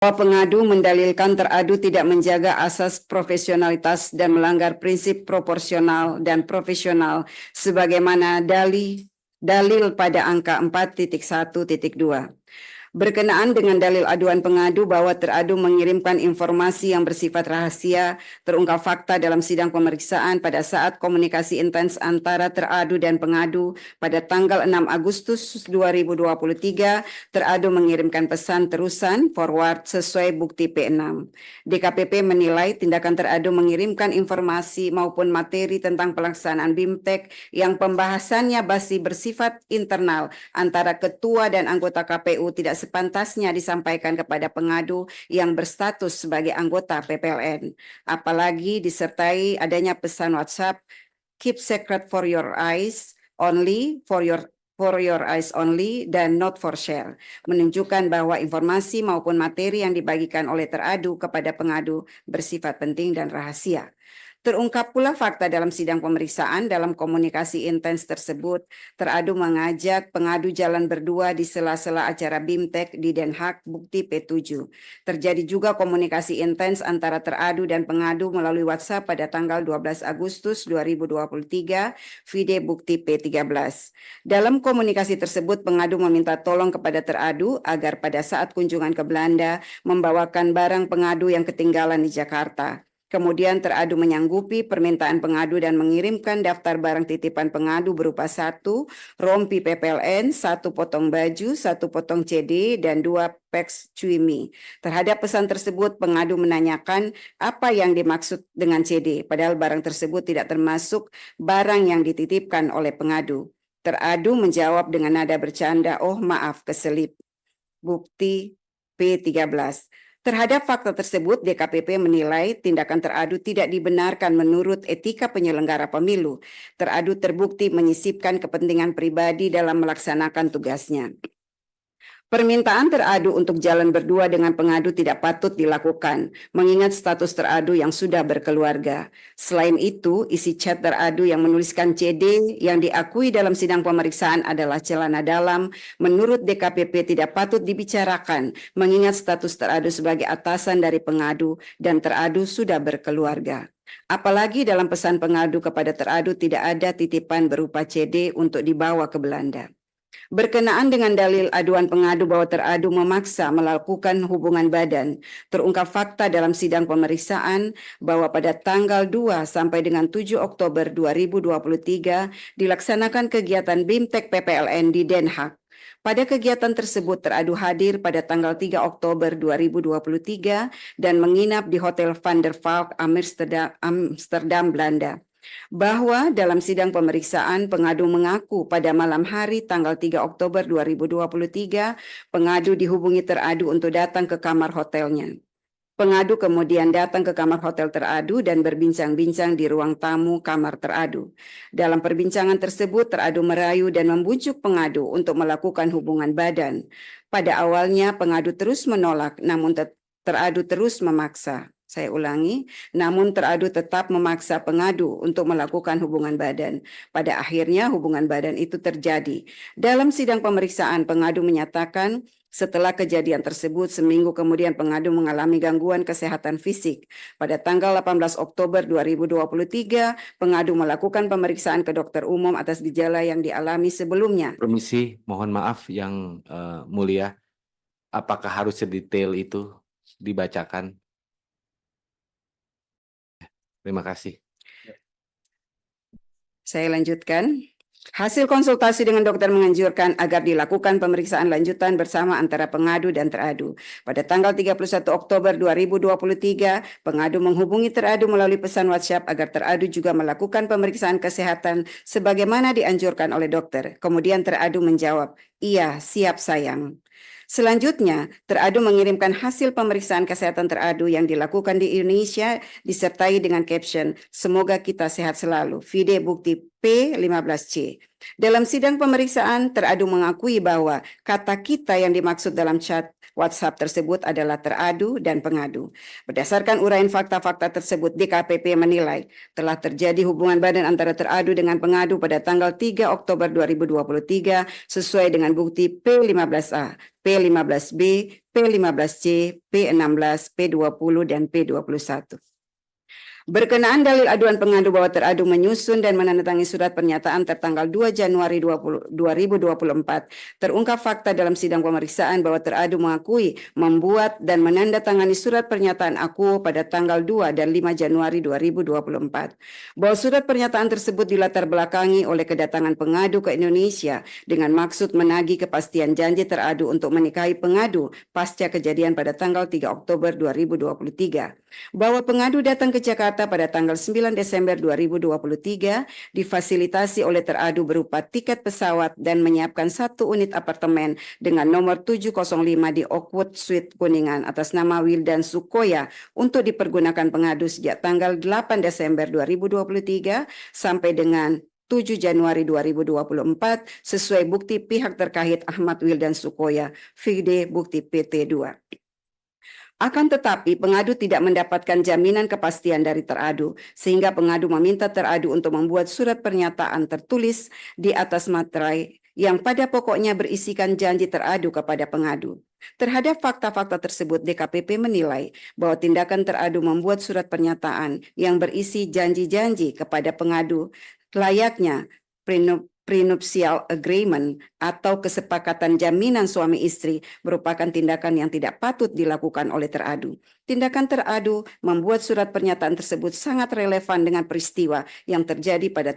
Bahwa pengadu mendalilkan teradu tidak menjaga asas profesionalitas dan melanggar prinsip proporsional dan profesional sebagaimana dalil pada angka 4.1.2. Berkenaan dengan dalil aduan pengadu bahwa teradu mengirimkan informasi yang bersifat rahasia, terungkap fakta dalam sidang pemeriksaan pada saat komunikasi intens antara teradu dan pengadu pada tanggal 6 Agustus 2023, teradu mengirimkan pesan terusan forward sesuai bukti P6. DKPP menilai tindakan teradu mengirimkan informasi maupun materi tentang pelaksanaan BIMTEK yang pembahasannya masih bersifat internal antara ketua dan anggota KPU tidak sepantasnya disampaikan kepada pengadu yang berstatus sebagai anggota PPLN. Apalagi disertai adanya pesan WhatsApp, keep secret for your eyes only, for your eyes only, dan not for share, menunjukkan bahwa informasi maupun materi yang dibagikan oleh teradu kepada pengadu bersifat penting dan rahasia. Terungkap pula fakta dalam sidang pemeriksaan dalam komunikasi intens tersebut, teradu mengajak pengadu jalan berdua di sela-sela acara BIMTEK di Den Haag, bukti P7. Terjadi juga komunikasi intens antara teradu dan pengadu melalui WhatsApp pada tanggal 12 Agustus 2023, vide bukti P13. Dalam komunikasi tersebut, pengadu meminta tolong kepada teradu agar pada saat kunjungan ke Belanda membawakan barang pengadu yang ketinggalan di Jakarta. Kemudian teradu menyanggupi permintaan pengadu dan mengirimkan daftar barang titipan pengadu berupa 1 rompi PPLN, 1 potong baju, 1 potong CD, dan 2 peks cuimi. Terhadap pesan tersebut, pengadu menanyakan apa yang dimaksud dengan CD, padahal barang tersebut tidak termasuk barang yang dititipkan oleh pengadu. Teradu menjawab dengan nada bercanda, "Oh maaf, keselip." Bukti P13. Terhadap fakta tersebut, DKPP menilai tindakan teradu tidak dibenarkan menurut etika penyelenggara pemilu. Teradu terbukti menyisipkan kepentingan pribadi dalam melaksanakan tugasnya. Permintaan teradu untuk jalan berdua dengan pengadu tidak patut dilakukan, mengingat status teradu yang sudah berkeluarga. Selain itu, isi chat teradu yang menuliskan CD yang diakui dalam sidang pemeriksaan adalah celana dalam, menurut DKPP tidak patut dibicarakan, mengingat status teradu sebagai atasan dari pengadu dan teradu sudah berkeluarga. Apalagi dalam pesan pengadu kepada teradu tidak ada titipan berupa CD untuk dibawa ke Belanda. Berkenaan dengan dalil aduan pengadu bahwa teradu memaksa melakukan hubungan badan, terungkap fakta dalam sidang pemeriksaan bahwa pada tanggal 2 sampai dengan 7 Oktober 2023 dilaksanakan kegiatan BIMTEK PPLN di Den Haag. Pada kegiatan tersebut teradu hadir pada tanggal 3 Oktober 2023 dan menginap di Hotel Van der Valk, Amsterdam, Belanda. Bahwa dalam sidang pemeriksaan pengadu mengaku pada malam hari tanggal 3 Oktober 2023 pengadu dihubungi teradu untuk datang ke kamar hotelnya. Pengadu kemudian datang ke kamar hotel teradu dan berbincang-bincang di ruang tamu kamar teradu. Dalam perbincangan tersebut teradu merayu dan membujuk pengadu untuk melakukan hubungan badan. Pada awalnya pengadu terus menolak, namun teradu terus memaksa. Saya ulangi, namun teradu tetap memaksa pengadu untuk melakukan hubungan badan. Pada akhirnya hubungan badan itu terjadi. Dalam sidang pemeriksaan, pengadu menyatakan setelah kejadian tersebut, seminggu kemudian pengadu mengalami gangguan kesehatan fisik. Pada tanggal 18 Oktober 2023, pengadu melakukan pemeriksaan ke dokter umum atas gejala yang dialami sebelumnya. Permisi, mohon maaf yang mulia, apakah harus sedetail itu dibacakan? Terima kasih. Saya lanjutkan. Hasil konsultasi dengan dokter menganjurkan agar dilakukan pemeriksaan lanjutan bersama antara pengadu dan teradu. Pada tanggal 31 Oktober 2023, pengadu menghubungi teradu melalui pesan WhatsApp agar teradu juga melakukan pemeriksaan kesehatan sebagaimana dianjurkan oleh dokter. Kemudian teradu menjawab, "Iya, siap sayang." Selanjutnya, teradu mengirimkan hasil pemeriksaan kesehatan teradu yang dilakukan di Indonesia disertai dengan caption, "Semoga kita sehat selalu." Vide bukti P15C. Dalam sidang pemeriksaan, teradu mengakui bahwa kata kita yang dimaksud dalam chat WhatsApp tersebut adalah teradu dan pengadu. Berdasarkan uraian fakta-fakta tersebut, DKPP menilai telah terjadi hubungan badan antara teradu dengan pengadu pada tanggal 3 Oktober 2023 sesuai dengan bukti P15A, P15B, P15C, P16, P20, dan P21. Berkenaan dalil aduan pengadu bahwa teradu menyusun dan menandatangani surat pernyataan tertanggal 2 Januari 2024, terungkap fakta dalam sidang pemeriksaan bahwa teradu mengakui membuat dan menandatangani surat pernyataan akuo pada tanggal 2 dan 5 Januari 2024. Bahwa surat pernyataan tersebut dilatar belakangi oleh kedatangan pengadu ke Indonesia dengan maksud menagih kepastian janji teradu untuk menikahi pengadu pasca kejadian pada tanggal 3 Oktober 2023. Bahwa pengadu datang ke Jakarta pada tanggal 9 Desember 2023 difasilitasi oleh teradu berupa tiket pesawat dan menyiapkan 1 unit apartemen dengan nomor 705 di Oakwood Suite Kuningan atas nama Wildan Sukoya untuk dipergunakan pengadu sejak tanggal 8 Desember 2023 sampai dengan 7 Januari 2024 sesuai bukti pihak terkait Ahmad Wildan Sukoya, vide bukti PT2. Akan tetapi pengadu tidak mendapatkan jaminan kepastian dari teradu sehingga pengadu meminta teradu untuk membuat surat pernyataan tertulis di atas materai yang pada pokoknya berisikan janji teradu kepada pengadu. Terhadap fakta-fakta tersebut, DKPP menilai bahwa tindakan teradu membuat surat pernyataan yang berisi janji-janji kepada pengadu layaknya prenuptial agreement atau kesepakatan jaminan suami istri merupakan tindakan yang tidak patut dilakukan oleh teradu. Tindakan teradu membuat surat pernyataan tersebut sangat relevan dengan peristiwa yang terjadi pada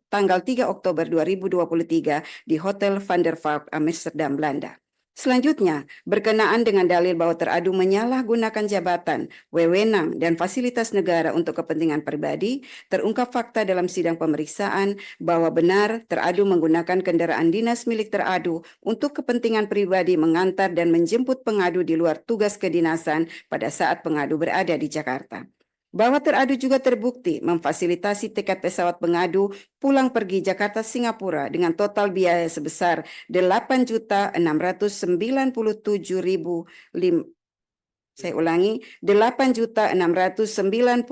tanggal 3 Oktober 2023 di Hotel Van der Valk, Amsterdam, Belanda. Selanjutnya, berkenaan dengan dalil bahwa teradu menyalahgunakan jabatan, wewenang, dan fasilitas negara untuk kepentingan pribadi, terungkap fakta dalam sidang pemeriksaan bahwa benar teradu menggunakan kendaraan dinas milik teradu untuk kepentingan pribadi mengantar dan menjemput pengadu di luar tugas kedinasan pada saat pengadu berada di Jakarta. Bahwa teradu juga terbukti memfasilitasi tiket pesawat pengadu pulang pergi Jakarta Singapura dengan total biaya sebesar 8.697.500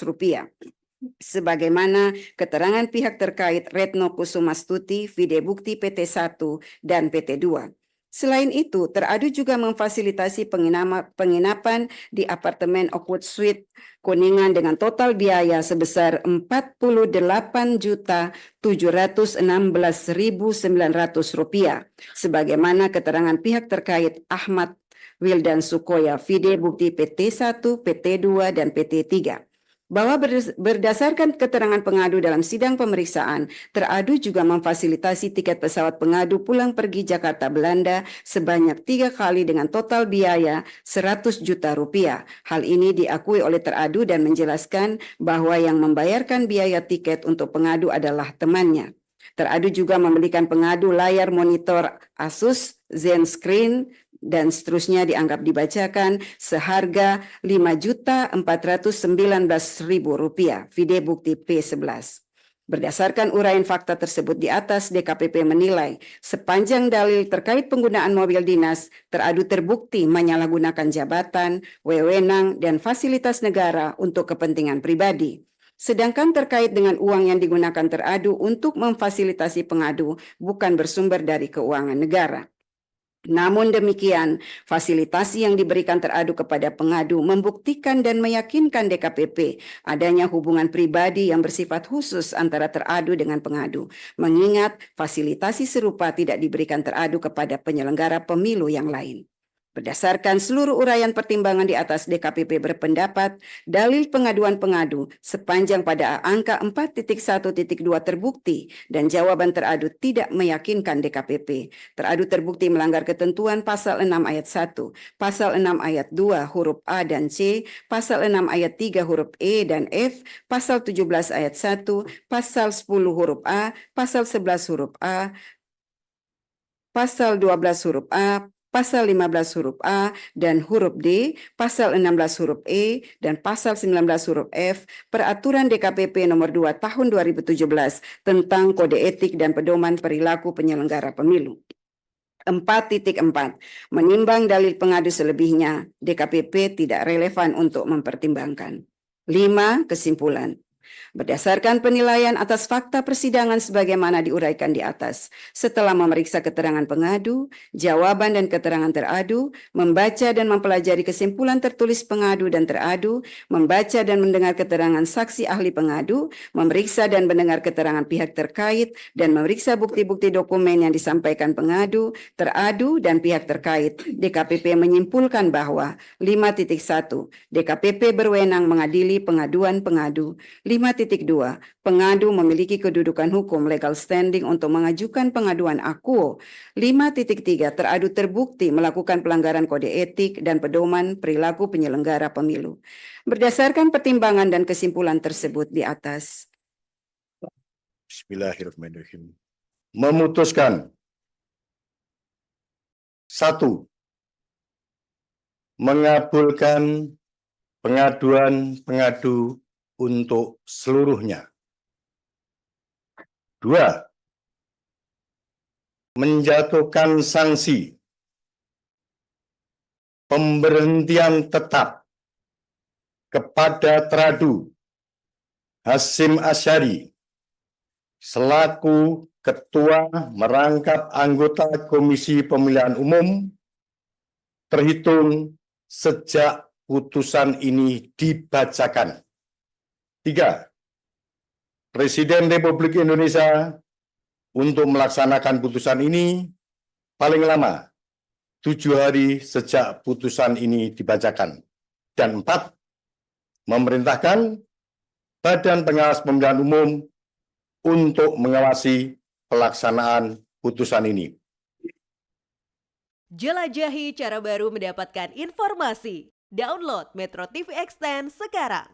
rupiah. Sebagaimana keterangan pihak terkait Retno Kusumastuti, vide bukti PT1 dan PT2. Selain itu, teradu juga memfasilitasi penginapan di apartemen Oakwood Suite Kuningan dengan total biaya sebesar Rp48.716.900 sebagaimana keterangan pihak terkait Ahmad Wildan Sukoya, vide bukti PT1, PT2, dan PT3. Bahwa berdasarkan keterangan pengadu dalam sidang pemeriksaan, teradu juga memfasilitasi tiket pesawat pengadu pulang pergi Jakarta Belanda sebanyak 3 kali dengan total biaya 100 juta rupiah. Hal ini diakui oleh teradu dan menjelaskan bahwa yang membayarkan biaya tiket untuk pengadu adalah temannya. Teradu juga membelikan pengadu layar monitor Asus ZenScreen dan seterusnya dianggap dibacakan seharga Rp5.419.000, vide bukti P11. Berdasarkan uraian fakta tersebut di atas, DKPP menilai sepanjang dalil terkait penggunaan mobil dinas, teradu terbukti menyalahgunakan jabatan, wewenang, dan fasilitas negara untuk kepentingan pribadi. Sedangkan terkait dengan uang yang digunakan teradu untuk memfasilitasi pengadu bukan bersumber dari keuangan negara. Namun demikian, fasilitasi yang diberikan teradu kepada pengadu membuktikan dan meyakinkan DKPP adanya hubungan pribadi yang bersifat khusus antara teradu dengan pengadu, mengingat fasilitasi serupa tidak diberikan teradu kepada penyelenggara pemilu yang lain. Berdasarkan seluruh uraian pertimbangan di atas, DKPP berpendapat dalil pengaduan pengadu sepanjang pada angka 4.1.2 terbukti dan jawaban teradu tidak meyakinkan DKPP. Teradu terbukti melanggar ketentuan pasal 6 ayat 1, pasal 6 ayat 2 huruf A dan C, pasal 6 ayat 3 huruf E dan F, pasal 17 ayat 1, pasal 10 huruf A, pasal 11 huruf A, pasal 12 huruf A, pasal 15 huruf A dan huruf D, pasal 16 huruf E, dan pasal 19 huruf F, Peraturan DKPP nomor 2 tahun 2017 tentang Kode Etik dan Pedoman Perilaku Penyelenggara Pemilu. 4.4. Menimbang dalil pengadu selebihnya, DKPP tidak relevan untuk mempertimbangkan. 5. Kesimpulan. Berdasarkan penilaian atas fakta persidangan sebagaimana diuraikan di atas, setelah memeriksa keterangan pengadu, jawaban dan keterangan teradu, membaca dan mempelajari kesimpulan tertulis pengadu dan teradu, membaca dan mendengar keterangan saksi ahli pengadu, memeriksa dan mendengar keterangan pihak terkait, dan memeriksa bukti-bukti dokumen yang disampaikan pengadu, teradu, dan pihak terkait, DKPP menyimpulkan bahwa 5.1. DKPP berwenang mengadili pengaduan pengadu. 5.2. Pengadu memiliki kedudukan hukum legal standing untuk mengajukan pengaduan akuo. 5.3. Teradu terbukti melakukan pelanggaran kode etik dan pedoman perilaku penyelenggara pemilu. Berdasarkan pertimbangan dan kesimpulan tersebut di atas. Bismillahirrahmanirrahim. Memutuskan. 1. Mengabulkan pengaduan pengadu untuk seluruhnya. 2. Menjatuhkan sanksi pemberhentian tetap kepada teradu Hasyim Asyari selaku Ketua merangkap anggota Komisi Pemilihan Umum terhitung sejak putusan ini dibacakan. 3. Presiden Republik Indonesia untuk melaksanakan putusan ini paling lama 7 hari sejak putusan ini dibacakan. Dan 4. Memerintahkan Badan Pengawas Pemilihan Umum untuk mengawasi pelaksanaan putusan ini. Jelajahi cara baru mendapatkan informasi. Download Metro TV Extend sekarang.